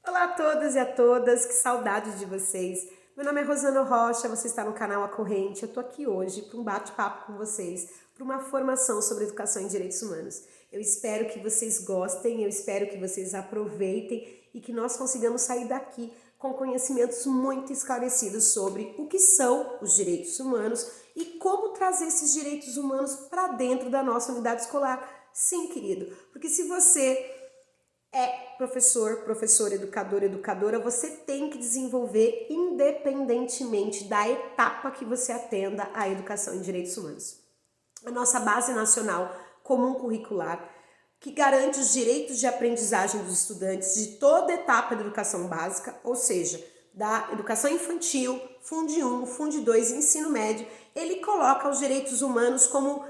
Olá a todos e a todas, que saudade de vocês. Meu nome é Rosana Rocha, você está no canal A Corrente. Eu tô aqui hoje para um bate-papo com vocês, para uma formação sobre educação em direitos humanos. Eu espero que vocês gostem, eu espero que vocês aproveitem e que nós consigamos sair daqui com conhecimentos muito esclarecidos sobre o que são os direitos humanos e como trazer esses direitos humanos para dentro da nossa unidade escolar. Sim, querido, porque se você professor, professora, educador, educadora, você tem que desenvolver independentemente da etapa que você atenda a educação em direitos humanos. A nossa base nacional comum curricular, que garante os direitos de aprendizagem dos estudantes de toda etapa da educação básica, ou seja, da educação infantil, Fundo 1, Fundo 2 e ensino médio, ele coloca os direitos humanos como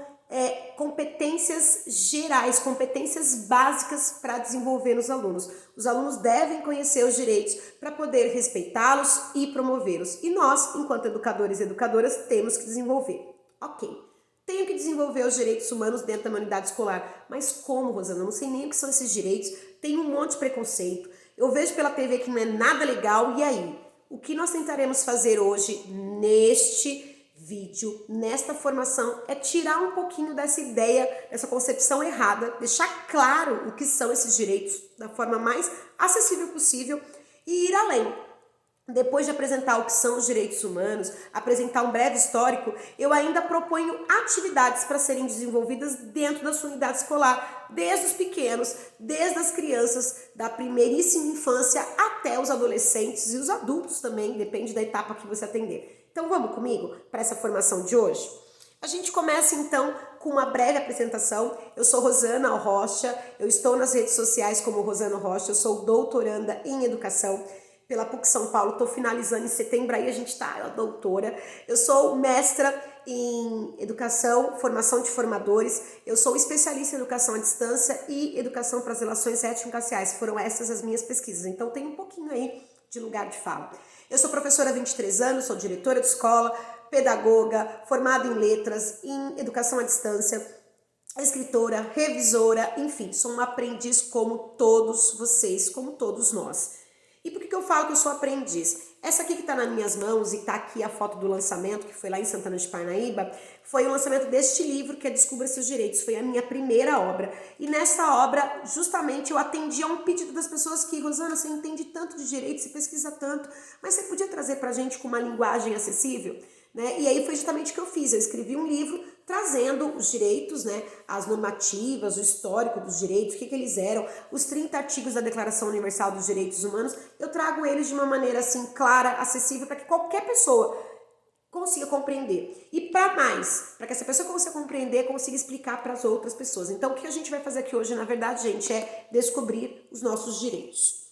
competências gerais, competências básicas para desenvolver nos alunos. Os alunos devem conhecer os direitos para poder respeitá-los e promovê-los. E nós, enquanto educadores e educadoras, temos que desenvolver. Ok, tenho que desenvolver os direitos humanos dentro da minha unidade escolar. Mas como, Rosana? Eu não sei nem o que são esses direitos. Tem um monte de preconceito. Eu vejo pela TV que não é nada legal. E aí? O que nós tentaremos fazer hoje neste vídeo, nesta formação, é tirar um pouquinho dessa ideia, dessa concepção errada, deixar claro o que são esses direitos da forma mais acessível possível e ir além. Depois de apresentar o que são os direitos humanos, apresentar um breve histórico, eu ainda proponho atividades para serem desenvolvidas dentro da sua unidade escolar, desde os pequenos, desde as crianças da primeiríssima infância até os adolescentes e os adultos também, depende da etapa que você atender. Então vamos comigo para essa formação de hoje? A gente começa então com uma breve apresentação. Eu sou Rosana Rocha, eu estou nas redes sociais como Rosana Rocha, eu sou doutoranda em educação pela PUC São Paulo, estou finalizando em setembro, aí a gente está doutora. Eu sou mestra em educação, formação de formadores, eu sou especialista em educação à distância e educação para as relações étnico-raciais. Foram essas as minhas pesquisas, então tem um pouquinho aí de lugar de fala. Eu sou professora há 23 anos, sou diretora de escola, pedagoga, formada em letras, em educação à distância, escritora, revisora, enfim, sou uma aprendiz como todos vocês, como todos nós. E por que eu falo que eu sou aprendiz? Essa aqui que está nas minhas mãos e está aqui a foto do lançamento, que foi lá em Santana de Parnaíba, foi o lançamento deste livro, que é Descubra Seus Direitos. Foi a minha primeira obra. E nessa obra, justamente, eu atendi a um pedido das pessoas que, Rosana, você entende tanto de direito, você pesquisa tanto, mas você podia trazer para a gente com uma linguagem acessível? Né? E aí foi justamente o que eu fiz. Eu escrevi um livro trazendo os direitos, né, as normativas, o histórico dos direitos, o que eles eram, os 30 artigos da Declaração Universal dos Direitos Humanos. Eu trago eles de uma maneira assim clara, acessível, para que qualquer pessoa consiga compreender. E para mais, para que essa pessoa consiga compreender, consiga explicar para as outras pessoas. Então o que a gente vai fazer aqui hoje, na verdade, gente, é descobrir os nossos direitos.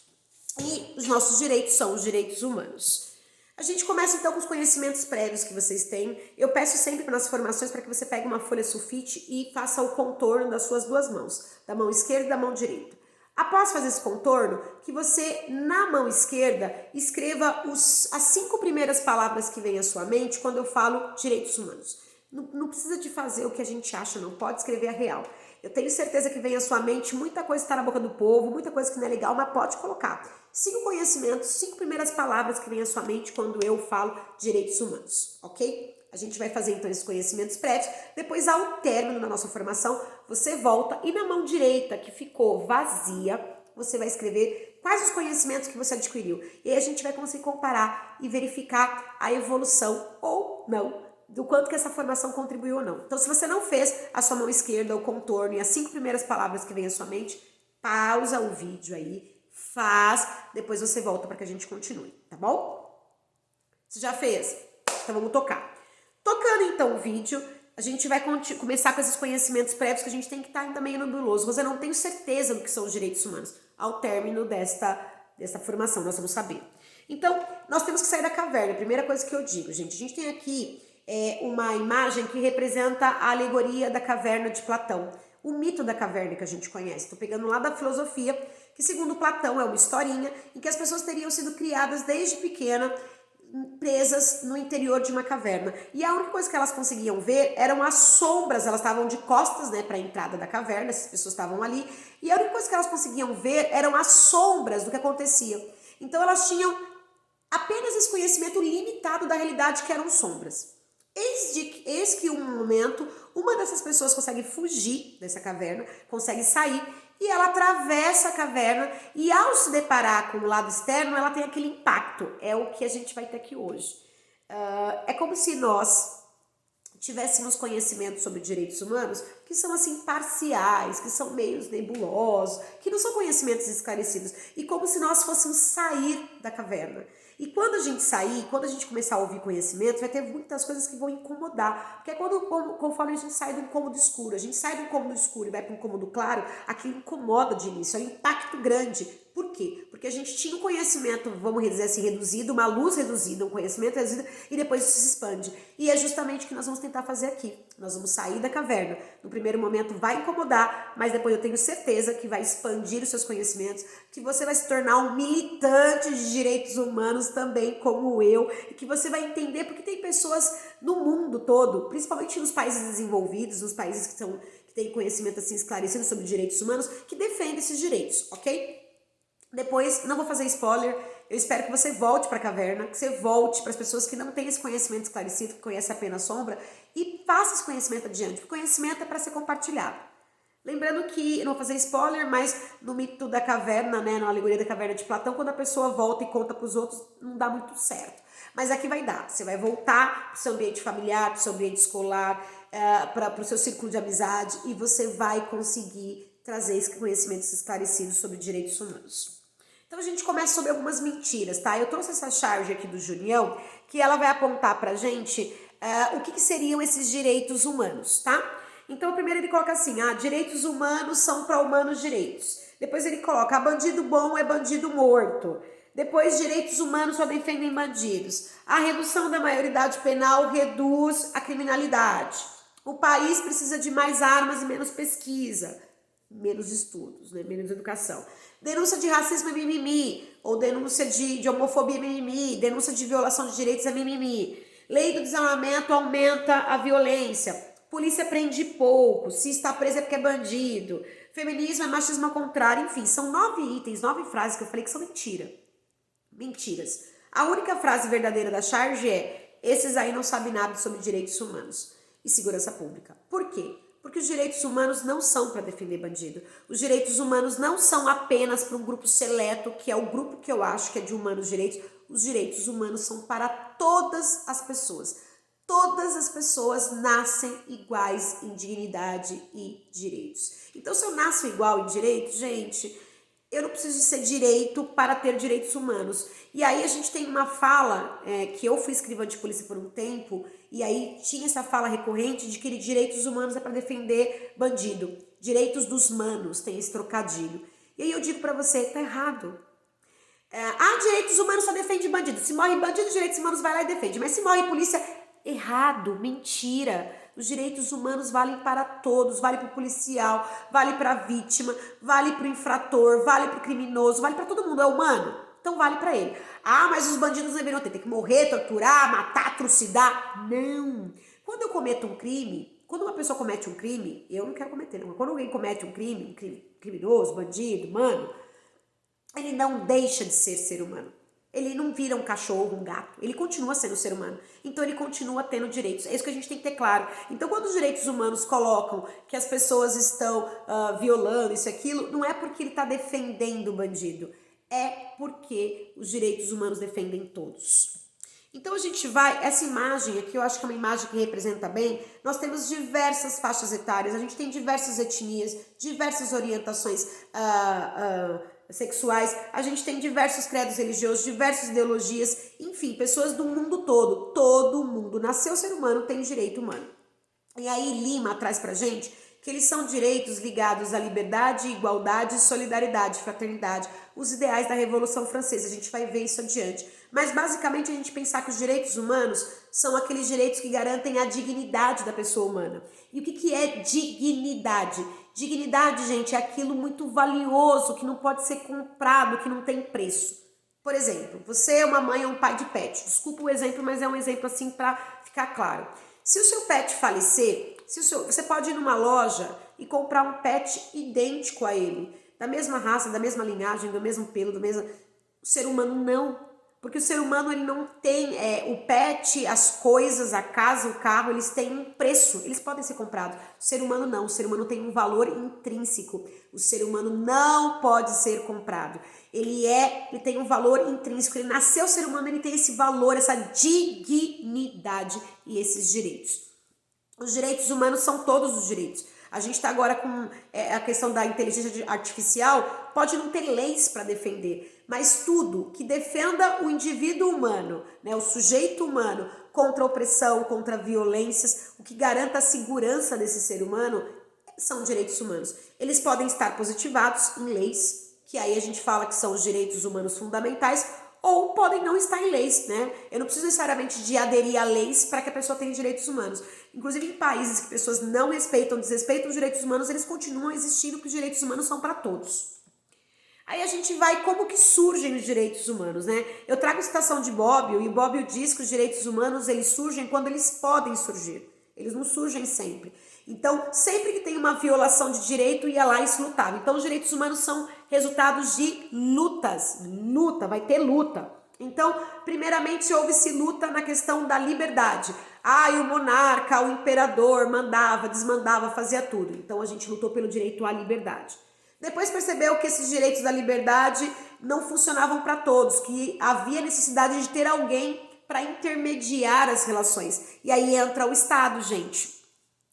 E os nossos direitos são os direitos humanos. A gente começa então com os conhecimentos prévios que vocês têm. Eu peço sempre nas formações para que você pegue uma folha sulfite e faça o contorno das suas duas mãos, da mão esquerda e da mão direita. Após fazer esse contorno, que você, na mão esquerda, escreva as 5 primeiras palavras que vêm à sua mente quando eu falo direitos humanos. Não precisa de fazer o que a gente acha, não. Pode escrever a real. Eu tenho certeza que vem à sua mente muita coisa que está na boca do povo, muita coisa que não é legal, mas pode colocar. 5 conhecimentos, 5 primeiras palavras que vêm à sua mente quando eu falo direitos humanos, ok? A gente vai fazer então esses conhecimentos prévios. Depois, ao término da nossa formação, você volta e na mão direita, que ficou vazia, você vai escrever quais os conhecimentos que você adquiriu. E aí a gente vai conseguir comparar e verificar a evolução ou não do quanto que essa formação contribuiu ou não. Então, se você não fez a sua mão esquerda, o contorno e as 5 primeiras palavras que vêm à sua mente, pausa o vídeo aí, faz, depois você volta para que a gente continue, tá bom? Você já fez? Então vamos tocar. Tocando então o vídeo, a gente vai começar com esses conhecimentos prévios que a gente tem que estar ainda meio nebuloso. Você não tem certeza do que são os direitos humanos. Ao término desta formação, nós vamos saber. Então, nós temos que sair da caverna. A primeira coisa que eu digo, gente, a gente tem aqui uma imagem que representa a alegoria da caverna de Platão. O mito da caverna que a gente conhece. Estou pegando lá da filosofia, que segundo Platão é uma historinha em que as pessoas teriam sido criadas desde pequena presas no interior de uma caverna. E a única coisa que elas conseguiam ver eram as sombras, elas estavam de costas, né, para a entrada da caverna, essas pessoas estavam ali, e a única coisa que elas conseguiam ver eram as sombras do que acontecia. Então elas tinham apenas esse conhecimento limitado da realidade que eram sombras. Eis que um momento, uma dessas pessoas consegue fugir dessa caverna, consegue sair, e ela atravessa a caverna e ao se deparar com o lado externo, ela tem aquele impacto. É o que a gente vai ter aqui hoje. É como se nós tivéssemos conhecimentos sobre direitos humanos que são assim parciais, que são meio nebulosos, que não são conhecimentos esclarecidos. E como se nós fôssemos sair da caverna. E quando a gente sair, quando a gente começar a ouvir conhecimentos, vai ter muitas coisas que vão incomodar. Porque conforme a gente sai do incômodo escuro, a gente sai do incômodo escuro e vai para um incômodo claro, aquilo incomoda de início, é um impacto grande. Por quê? Porque a gente tinha um conhecimento, vamos dizer assim, reduzido, uma luz reduzida, um conhecimento reduzido, e depois isso se expande. E é justamente o que nós vamos tentar fazer aqui. Nós vamos sair da caverna. No primeiro momento vai incomodar, mas depois eu tenho certeza que vai expandir os seus conhecimentos, que você vai se tornar um militante de direitos humanos também, como eu, e que você vai entender porque tem pessoas no mundo todo, principalmente nos países desenvolvidos, nos países que têm conhecimento assim esclarecido sobre direitos humanos, que defendem esses direitos, ok? Depois, não vou fazer spoiler, eu espero que você volte para a caverna, que você volte para as pessoas que não têm esse conhecimento esclarecido, que conhecem apenas sombra, e passe esse conhecimento adiante, porque conhecimento é para ser compartilhado. Lembrando que, eu não vou fazer spoiler, mas no mito da caverna, né, na alegoria da caverna de Platão, quando a pessoa volta e conta para os outros, não dá muito certo. Mas aqui vai dar, você vai voltar para o seu ambiente familiar, para o seu ambiente escolar, para o seu círculo de amizade, e você vai conseguir trazer esse conhecimento esclarecido sobre direitos humanos. Então a gente começa sobre algumas mentiras, tá? Eu trouxe essa charge aqui do Julião, que ela vai apontar pra gente o que seriam esses direitos humanos, tá? Então primeiro ele coloca assim, direitos humanos são para humanos direitos. Depois ele coloca, bandido bom é bandido morto. Depois, direitos humanos só defendem bandidos. A redução da maioridade penal reduz a criminalidade. O país precisa de mais armas e menos pesquisa. Menos estudos, né? Menos educação. Denúncia de racismo é mimimi, ou denúncia de homofobia é mimimi, denúncia de violação de direitos é mimimi. Lei do desarmamento aumenta a violência. Polícia prende pouco, se está preso é porque é bandido. Feminismo é machismo ao contrário, enfim, são 9 itens, 9 frases que eu falei que são mentiras. A única frase verdadeira da charge é: esses aí não sabem nada sobre direitos humanos e segurança pública. Por quê? Porque os direitos humanos não são para defender bandido. Os direitos humanos não são apenas para um grupo seleto, que é o grupo que eu acho que é de humanos direitos. Os direitos humanos são para todas as pessoas. Todas as pessoas nascem iguais em dignidade e direitos. Então, se eu nasço igual em direitos, gente, eu não preciso de ser direito para ter direitos humanos. E aí a gente tem uma fala, que eu fui escrivã de polícia por um tempo, e aí tinha essa fala recorrente de que direitos humanos é para defender bandido. Direitos dos manos, tem esse trocadilho. E aí eu digo para você, tá errado. Direitos humanos só defende bandido. Se morre bandido, direitos humanos vai lá e defende. Mas se morre polícia, errado, mentira. Os direitos humanos valem para todos, vale para o policial, vale para a vítima, vale para o infrator, vale para o criminoso, vale para todo mundo, é humano, então vale para ele. Mas os bandidos deveriam ter que morrer, torturar, matar, trucidar. Não. Quando eu cometo um crime, quando uma pessoa comete um crime, eu não quero cometer, não. Quando alguém comete um crime criminoso, bandido, humano, ele não deixa de ser humano. Ele não vira um cachorro, um gato. Ele continua sendo ser humano. Então ele continua tendo direitos. É isso que a gente tem que ter claro. Então quando os direitos humanos colocam que as pessoas estão violando isso e aquilo, não é porque ele está defendendo o bandido. É porque os direitos humanos defendem todos. Então a gente vai, essa imagem aqui eu acho que é uma imagem que representa bem, nós temos diversas faixas etárias, a gente tem diversas etnias, diversas orientações sexuais, a gente tem diversos credos religiosos, diversas ideologias, enfim, pessoas do mundo todo mundo nasceu ser humano, tem direito humano. E aí Lima traz pra gente que eles são direitos ligados à liberdade, igualdade, solidariedade, fraternidade, os ideais da Revolução Francesa, a gente vai ver isso adiante. Mas basicamente a gente pensar que os direitos humanos são aqueles direitos que garantem a dignidade da pessoa humana. E o que é dignidade? Dignidade, gente, é aquilo muito valioso, que não pode ser comprado, que não tem preço. Por exemplo, você é uma mãe ou um pai de pet. Desculpa o exemplo, mas é um exemplo assim para ficar claro. Se o seu pet falecer, você pode ir numa loja e comprar um pet idêntico a ele, da mesma raça, da mesma linhagem, do mesmo pelo, do mesmo... O ser humano não. Porque o ser humano ele não tem, o pet, as coisas, a casa, o carro, eles têm um preço, eles podem ser comprados. O ser humano não, o ser humano tem um valor intrínseco. O ser humano não pode ser comprado. Ele tem um valor intrínseco, ele nasceu ser humano, ele tem esse valor, essa dignidade e esses direitos. Os direitos humanos são todos os direitos. A gente está agora com a questão da inteligência artificial, pode não ter leis para defender, mas tudo que defenda o indivíduo humano, né, o sujeito humano, contra a opressão, contra violências, o que garanta a segurança desse ser humano, são direitos humanos. Eles podem estar positivados em leis, que aí a gente fala que são os direitos humanos fundamentais, ou podem não estar em leis, né? Eu não preciso necessariamente de aderir a leis para que a pessoa tenha direitos humanos. Inclusive em países que pessoas não respeitam, desrespeitam os direitos humanos, eles continuam existindo porque os direitos humanos são para todos. Aí a gente vai como que surgem os direitos humanos, né? Eu trago a citação de Bobbio, e Bobbio diz que os direitos humanos eles surgem quando eles podem surgir. Eles não surgem sempre. Então, sempre que tem uma violação de direito, ia lá e se lutava. Então, os direitos humanos são resultados de lutas. Luta, vai ter luta. Então, primeiramente, houve-se luta na questão da liberdade. O monarca, o imperador mandava, desmandava, fazia tudo. Então, a gente lutou pelo direito à liberdade. Depois percebeu que esses direitos da liberdade não funcionavam para todos, que havia necessidade de ter alguém para intermediar as relações. E aí entra o Estado, gente.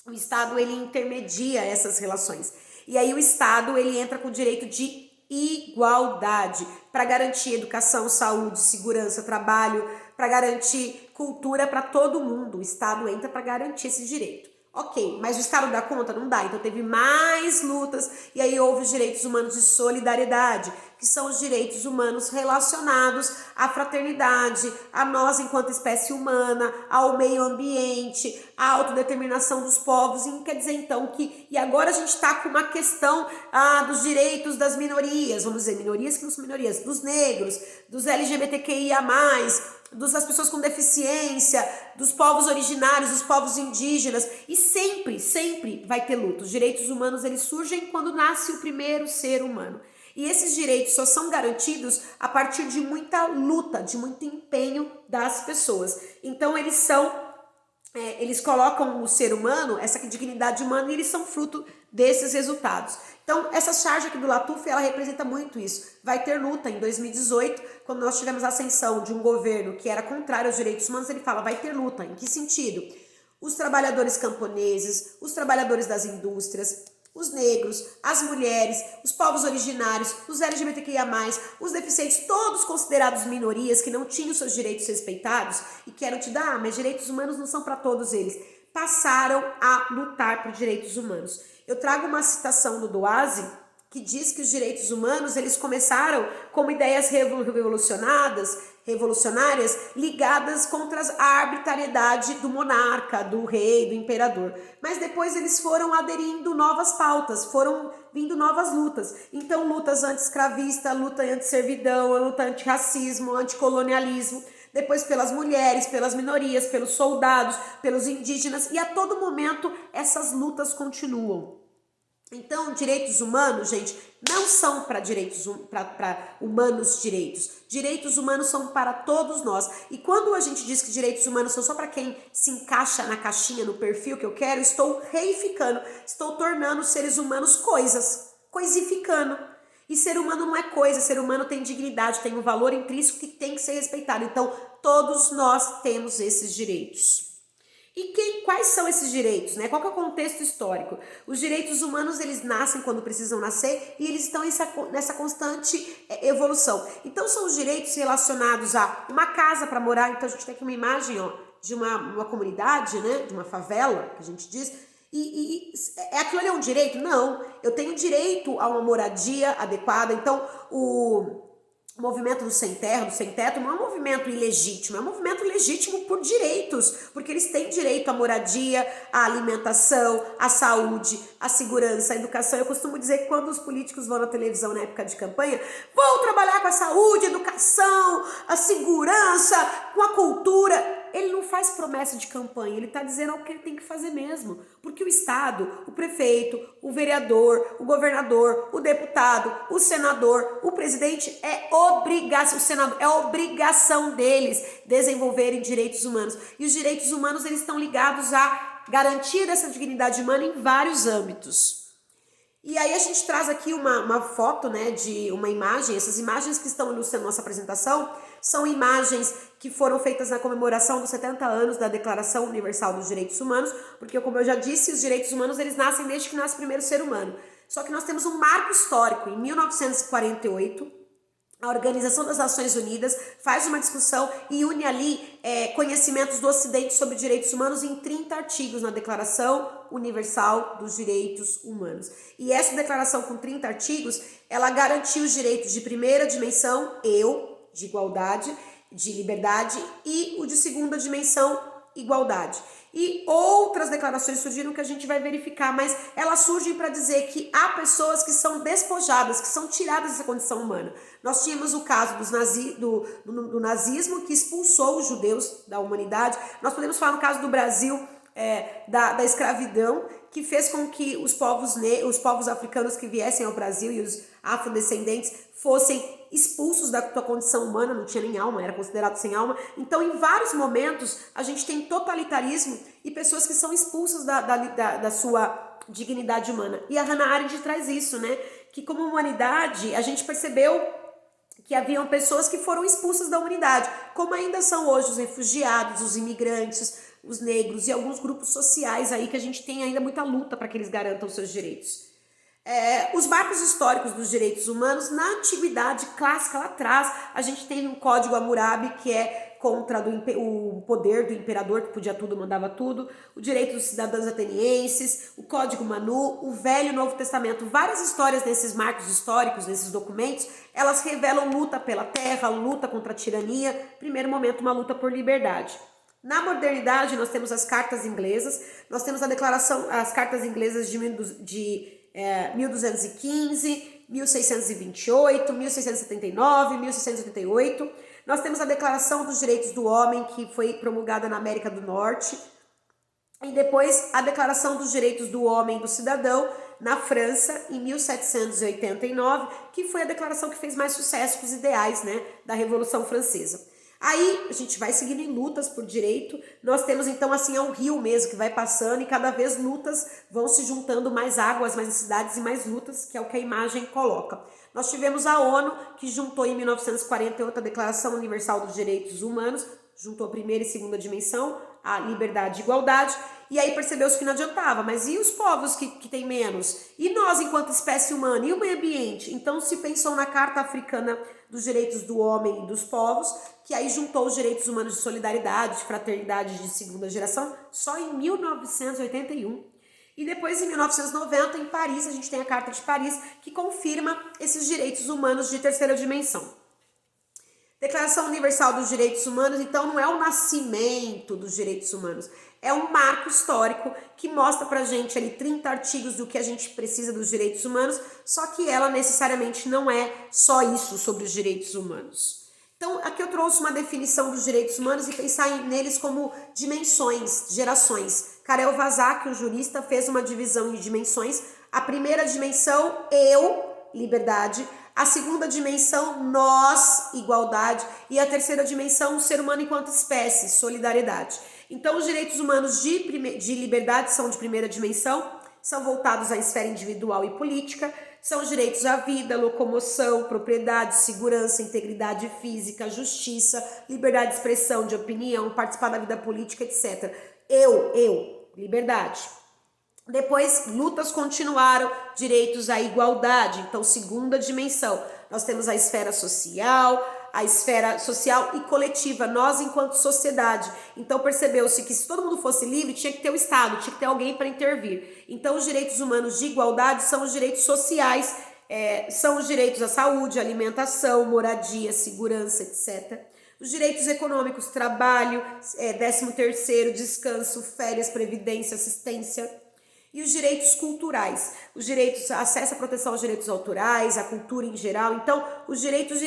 O Estado, ele intermedia essas relações. E aí o Estado, ele entra com o direito de igualdade para garantir educação, saúde, segurança, trabalho, para garantir cultura para todo mundo. O Estado entra para garantir esse direito. Ok, mas o Estado dá conta? Não dá. Então teve mais lutas e aí houve os direitos humanos de solidariedade, que são os direitos humanos relacionados à fraternidade, a nós enquanto espécie humana, ao meio ambiente, à autodeterminação dos povos. E quer dizer então que... E agora a gente está com uma questão dos direitos das minorias, vamos dizer, minorias que não são minorias, dos negros, dos LGBTQIA+, das pessoas com deficiência, dos povos originários, dos povos indígenas, e sempre vai ter luta. Os direitos humanos eles surgem quando nasce o primeiro ser humano. E esses direitos só são garantidos a partir de muita luta, de muito empenho das pessoas. Então eles colocam o ser humano, essa dignidade humana, e eles são fruto desses resultados. Então, essa charge aqui do Latuf, ela representa muito isso. Vai ter luta em 2018, quando nós tivemos a ascensão de um governo que era contrário aos direitos humanos, ele fala, vai ter luta. Em que sentido? Os trabalhadores camponeses, os trabalhadores das indústrias, os negros, as mulheres, os povos originários, os LGBTQIA+, os deficientes, todos considerados minorias que não tinham seus direitos respeitados e que eram te dar, mas direitos humanos não são para todos eles, passaram a lutar por direitos humanos. Eu trago uma citação do Doazi, que diz que os direitos humanos eles começaram como ideias revolucionárias ligadas contra a arbitrariedade do monarca, do rei, do imperador. Mas depois eles foram aderindo novas pautas, foram vindo novas lutas. Então lutas anti-escravista, luta anti-servidão, luta anti-racismo, anticolonialismo. Depois pelas mulheres, pelas minorias, pelos soldados, pelos indígenas. E a todo momento essas lutas continuam. Então, direitos humanos, gente, não são para humanos direitos. Direitos humanos são para todos nós. E quando a gente diz que direitos humanos são só para quem se encaixa na caixinha, no perfil que eu quero, estou reificando, estou tornando os seres humanos coisificando. E ser humano não é coisa, ser humano tem dignidade, tem um valor intrínseco que tem que ser respeitado. Então, todos nós temos esses direitos. E quais são esses direitos, né? Qual que é o contexto histórico? Os direitos humanos, eles nascem quando precisam nascer e eles estão nessa constante evolução. Então, são os direitos relacionados a uma casa para morar. Então, a gente tem aqui uma imagem de uma comunidade, né? De uma favela, que a gente diz. Aquilo ali é um direito? Não. Eu tenho direito a uma moradia adequada. Então, o movimento do sem terra, do sem teto, não é um movimento ilegítimo, é um movimento legítimo por direitos, porque eles têm direito à moradia, à alimentação, à saúde, à segurança, à educação. Eu costumo dizer que quando os políticos vão na televisão na época de campanha, vão trabalhar com a saúde, educação, a segurança, com a cultura. Ele não faz promessa de campanha, ele está dizendo o que ele tem que fazer mesmo. Porque o Estado, o prefeito, o vereador, o governador, o deputado, o senador, o presidente, o senador, é obrigação deles desenvolverem direitos humanos. E os direitos humanos, eles estão ligados a garantir essa dignidade humana em vários âmbitos. E aí a gente traz aqui uma foto, né, de uma imagem. Essas imagens que estão ilustrando nossa apresentação são imagens que foram feitas na comemoração dos 70 anos da Declaração Universal dos Direitos Humanos, porque, como eu já disse, os direitos humanos, eles nascem desde que nasce o primeiro ser humano. Só que nós temos um marco histórico. Em 1948, a Organização das Nações Unidas faz uma discussão e une ali conhecimentos do Ocidente sobre direitos humanos em 30 artigos na Declaração Universal dos Direitos Humanos. E essa declaração com 30 artigos, ela garantiu os direitos de primeira dimensão, de igualdade, de liberdade, e o de segunda dimensão, igualdade. E outras declarações surgiram que a gente vai verificar, mas elas surgem para dizer que há pessoas que são despojadas, que são tiradas dessa condição humana. Nós tínhamos o caso do nazismo, que expulsou os judeus da humanidade. Nós podemos falar no caso do Brasil, da escravidão, que fez com que os povos africanos que viessem ao Brasil e os afrodescendentes fossem expulsos da sua condição humana, não tinha nem alma, era considerado sem alma. Então, em vários momentos, a gente tem totalitarismo e pessoas que são expulsas da sua dignidade humana. E a Hannah Arendt traz isso, né? Que como humanidade, a gente percebeu que haviam pessoas que foram expulsas da humanidade, como ainda são hoje os refugiados, os imigrantes, os negros e alguns grupos sociais aí que a gente tem ainda muita luta para que eles garantam seus direitos. Os marcos históricos dos direitos humanos, na antiguidade clássica lá atrás, a gente tem um código Hammurabi que é contra o poder do imperador, que podia tudo, mandava tudo, o direito dos cidadãos atenienses, o código Manu, o Velho e o Novo Testamento. Várias histórias nesses marcos históricos, nesses documentos, elas revelam luta pela terra, luta contra a tirania, primeiro momento uma luta por liberdade. Na modernidade nós temos as cartas inglesas, nós temos as cartas inglesas de 1215, 1628, 1679, 1688. Nós temos a Declaração dos Direitos do Homem, que foi promulgada na América do Norte. E depois a Declaração dos Direitos do Homem e do Cidadão, na França, em 1789, que foi a declaração que fez mais sucesso com os ideais, né, da Revolução Francesa. Aí a gente vai seguindo em lutas por direito, nós temos então assim um rio mesmo que vai passando e cada vez lutas vão se juntando, mais águas, mais cidades e mais lutas, que é o que a imagem coloca. Nós tivemos a ONU que juntou em 1948 a Declaração Universal dos Direitos Humanos, juntou a primeira e segunda dimensão, a liberdade e igualdade, e aí percebeu-se que não adiantava, mas e os povos que têm menos? E nós enquanto espécie humana? E o meio ambiente? Então se pensou na Carta Africana dos Direitos do Homem e dos Povos, que aí juntou os direitos humanos de solidariedade, de fraternidade de segunda geração, só em 1981. E depois, em 1990, em Paris, a gente tem a Carta de Paris, que confirma esses direitos humanos de terceira dimensão. Declaração Universal dos Direitos Humanos, então, não é o nascimento dos direitos humanos, é um marco histórico que mostra pra gente ali 30 artigos do que a gente precisa dos direitos humanos, só que ela necessariamente não é só isso sobre os direitos humanos. Então, aqui eu trouxe uma definição dos direitos humanos e pensar neles como dimensões, gerações. Karel Vazak, o jurista, fez uma divisão em dimensões. A primeira dimensão, liberdade. A segunda dimensão, nós, igualdade. E a terceira dimensão, o ser humano enquanto espécie, solidariedade. Então, os direitos humanos de liberdade são de primeira dimensão, são voltados à esfera individual e política, são os direitos à vida, locomoção, propriedade, segurança, integridade física, justiça, liberdade de expressão, de opinião, participar da vida política, etc. Liberdade. Depois, lutas continuaram, direitos à igualdade, então segunda dimensão. Nós temos a esfera social e coletiva, nós enquanto sociedade. Então percebeu-se que se todo mundo fosse livre, tinha que ter o Estado, tinha que ter alguém para intervir. Então os direitos humanos de igualdade são os direitos sociais, são os direitos à saúde, alimentação, moradia, segurança, etc. Os direitos econômicos, trabalho, 13º, descanso, férias, previdência, assistência. E os direitos culturais, os direitos, acesso à proteção aos direitos autorais, à cultura em geral. Então, os direitos de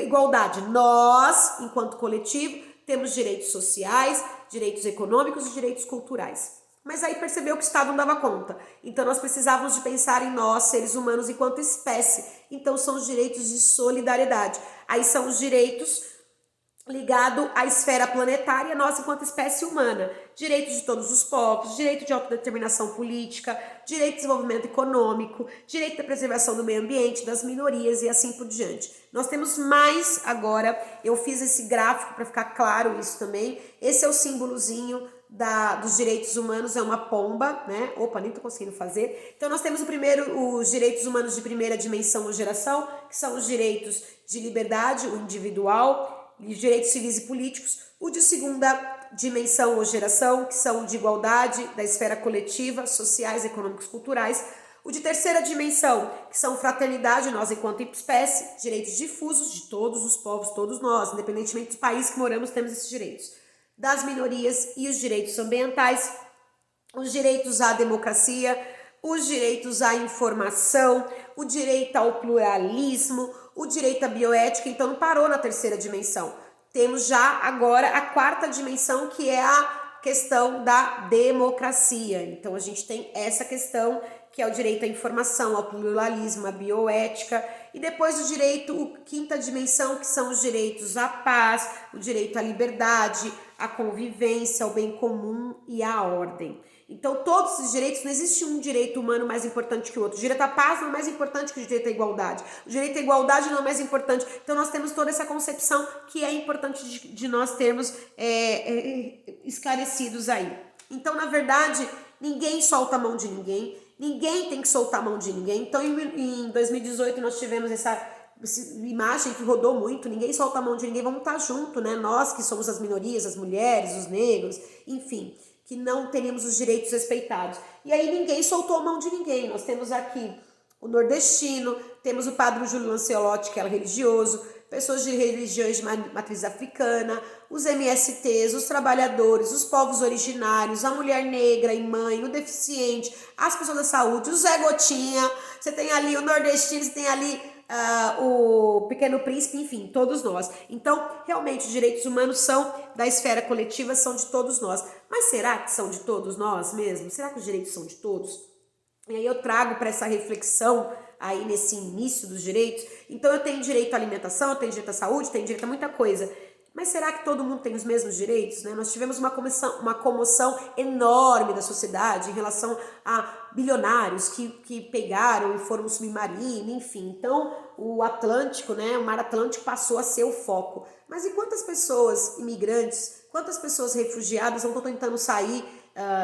igualdade. Nós, enquanto coletivo, temos direitos sociais, direitos econômicos e direitos culturais. Mas aí percebeu que o Estado não dava conta. Então nós precisávamos de pensar em nós, seres humanos, enquanto espécie. Então são os direitos de solidariedade. Aí são os direitos ligados à esfera planetária, nós enquanto espécie humana. Direitos de todos os povos, direito de autodeterminação política, direito de desenvolvimento econômico, direito da preservação do meio ambiente, das minorias e assim por diante. Nós temos mais agora, eu fiz esse gráfico para ficar claro isso também. Esse é o símbolozinho dos direitos humanos, é uma pomba, né? Opa, nem tô conseguindo fazer. Então nós temos os direitos humanos de primeira dimensão ou geração, que são os direitos de liberdade, o individual, e os direitos civis e políticos. O de segunda dimensão ou geração, que são de igualdade, da esfera coletiva, sociais, econômicos, culturais. O de terceira dimensão, que são fraternidade, nós enquanto espécie, direitos difusos de todos os povos, todos nós, independentemente do país que moramos, temos esses direitos. Das minorias e os direitos ambientais, os direitos à democracia, os direitos à informação, o direito ao pluralismo, o direito à bioética. Então não parou na terceira dimensão. Temos já agora a quarta dimensão, que é a questão da democracia. Então a gente tem essa questão, que é o direito à informação, ao pluralismo, à bioética, e depois o direito, quinta dimensão, que são os direitos à paz, o direito à liberdade, à convivência, ao bem comum e à ordem. Então, todos esses direitos, não existe um direito humano mais importante que o outro. O direito à paz não é mais importante que o direito à igualdade. O direito à igualdade não é mais importante. Então, nós temos toda essa concepção que é importante de nós termos esclarecidos aí. Então, na verdade, ninguém solta a mão de ninguém. Ninguém tem que soltar a mão de ninguém. Então, em 2018, nós tivemos essa imagem que rodou muito, ninguém solta a mão de ninguém, vamos estar junto, né? Nós que somos as minorias, as mulheres, os negros, enfim, que não teríamos os direitos respeitados. E aí ninguém soltou a mão de ninguém. Nós temos aqui o nordestino, temos o padre Júlio Lancelotti, que era religioso, pessoas de religiões de matriz africana, os MSTs, os trabalhadores, os povos originários, a mulher negra e mãe, o deficiente, as pessoas da saúde, o Zé Gotinha, você tem ali o nordestino, você tem ali o Pequeno Príncipe, enfim, todos nós. Então, realmente, os direitos humanos são da esfera coletiva, são de todos nós. Mas será que são de todos nós mesmo? Será que os direitos são de todos? E aí eu trago para essa reflexão aí nesse início dos direitos. Então, eu tenho direito à alimentação, eu tenho direito à saúde, eu tenho direito a muita coisa. Mas será que todo mundo tem os mesmos direitos? Né? Nós tivemos uma comoção enorme da sociedade em relação a bilionários que pegaram e foram no submarino, enfim. Então, o Atlântico, né, o mar Atlântico passou a ser o foco. Mas e quantas pessoas imigrantes, quantas pessoas refugiadas não estão tentando sair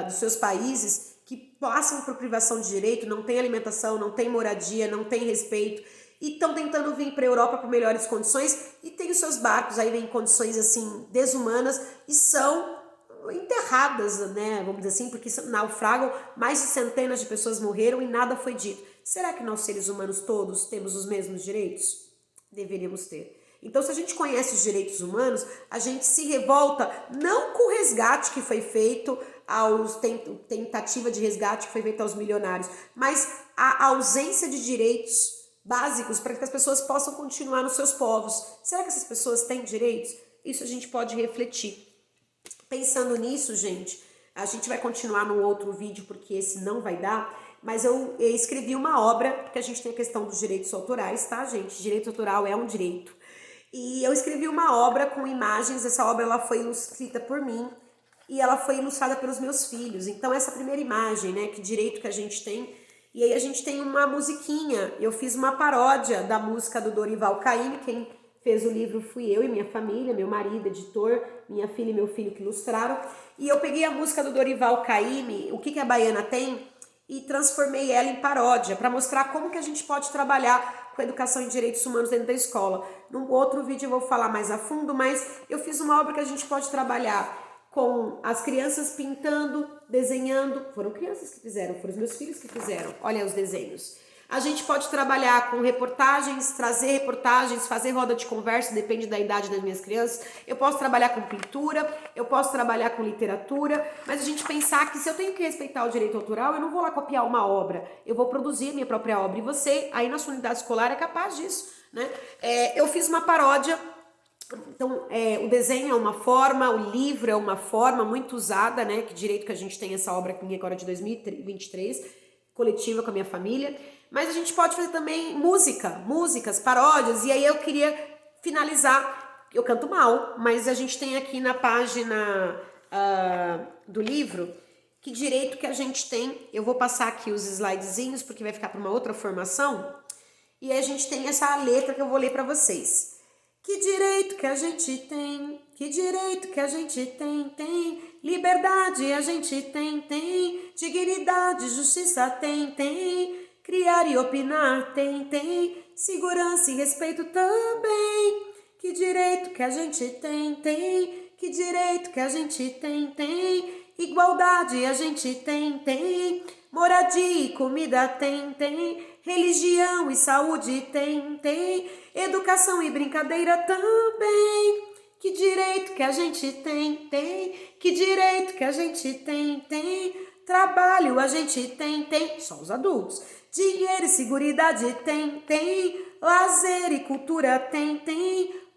dos seus países, que passam por privação de direito, não tem alimentação, não tem moradia, não tem respeito, e estão tentando vir para a Europa por melhores condições, e tem os seus barcos aí em condições assim desumanas e são enterradas, né, vamos dizer assim, porque naufragam, mais de centenas de pessoas morreram e nada foi dito. Será que nós seres humanos todos temos os mesmos direitos? Deveríamos ter. Então, se a gente conhece os direitos humanos, a gente se revolta não com o resgate que foi feito tentativa de resgate que foi feita aos milionários, mas a ausência de direitos básicos para que as pessoas possam continuar nos seus povos. Será que essas pessoas têm direitos? Isso a gente pode refletir. Pensando nisso, gente, a gente vai continuar no outro vídeo porque esse não vai dar, mas eu escrevi uma obra, porque a gente tem a questão dos direitos autorais, tá, gente? Direito autoral é um direito. E eu escrevi uma obra com imagens, essa obra ela foi escrita por mim, e ela foi ilustrada pelos meus filhos. Então essa primeira imagem, né, que direito que a gente tem, e aí a gente tem uma musiquinha, eu fiz uma paródia da música do Dorival Caymmi, quem fez o livro fui eu e minha família, meu marido, editor, minha filha e meu filho que ilustraram, e eu peguei a música do Dorival Caymmi, O que a Baiana Tem, e transformei ela em paródia, para mostrar como que a gente pode trabalhar com a educação em direitos humanos dentro da escola. Num outro vídeo eu vou falar mais a fundo, mas eu fiz uma obra que a gente pode trabalhar com as crianças pintando, desenhando. Foram crianças que fizeram, foram os meus filhos que fizeram. Olha os desenhos. A gente pode trabalhar com reportagens, trazer reportagens, fazer roda de conversa, depende da idade das minhas crianças. Eu posso trabalhar com pintura, eu posso trabalhar com literatura, mas a gente pensar que se eu tenho que respeitar o direito autoral, eu não vou lá copiar uma obra, eu vou produzir a minha própria obra. E você, aí na sua unidade escolar, é capaz disso, né? Eu fiz uma paródia. Então, o desenho é uma forma, o livro é uma forma muito usada, né? Que direito que a gente tem essa obra aqui agora de 2023, coletiva com a minha família. Mas a gente pode fazer também músicas, paródias. E aí eu queria finalizar, eu canto mal, mas a gente tem aqui na página do livro que direito que a gente tem. Eu vou passar aqui os slidezinhos porque vai ficar para uma outra formação. E aí a gente tem essa letra que eu vou ler para vocês. Que direito que a gente tem, que direito que a gente tem, liberdade a gente tem, dignidade, justiça tem, criar e opinar tem, segurança e respeito também. Que direito que a gente tem, que direito que a gente tem, igualdade a gente tem, moradia e comida tem, religião e saúde tem, educação e brincadeira também. Que direito que a gente tem, que direito que a gente tem, trabalho a gente tem, só os adultos. Dinheiro e seguridade tem, lazer e cultura tem,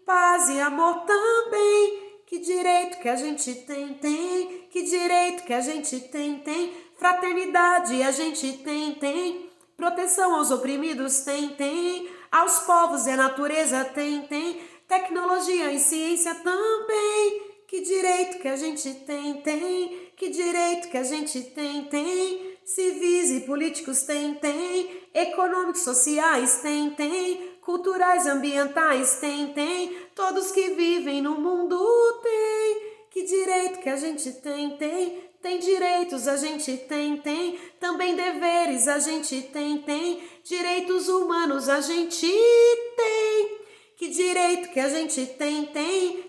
paz e amor também. Que direito que a gente tem, que direito que a gente tem, fraternidade a gente tem, proteção aos oprimidos tem, aos povos e à natureza tem, tecnologia e ciência também. Que direito que a gente tem, que direito que a gente tem, civis e políticos tem, econômicos, sociais tem, culturais, ambientais tem, todos que vivem no mundo tem. Que direito que a gente tem direitos a gente tem, também deveres a gente tem, direitos humanos a gente tem. Que direito que a gente tem,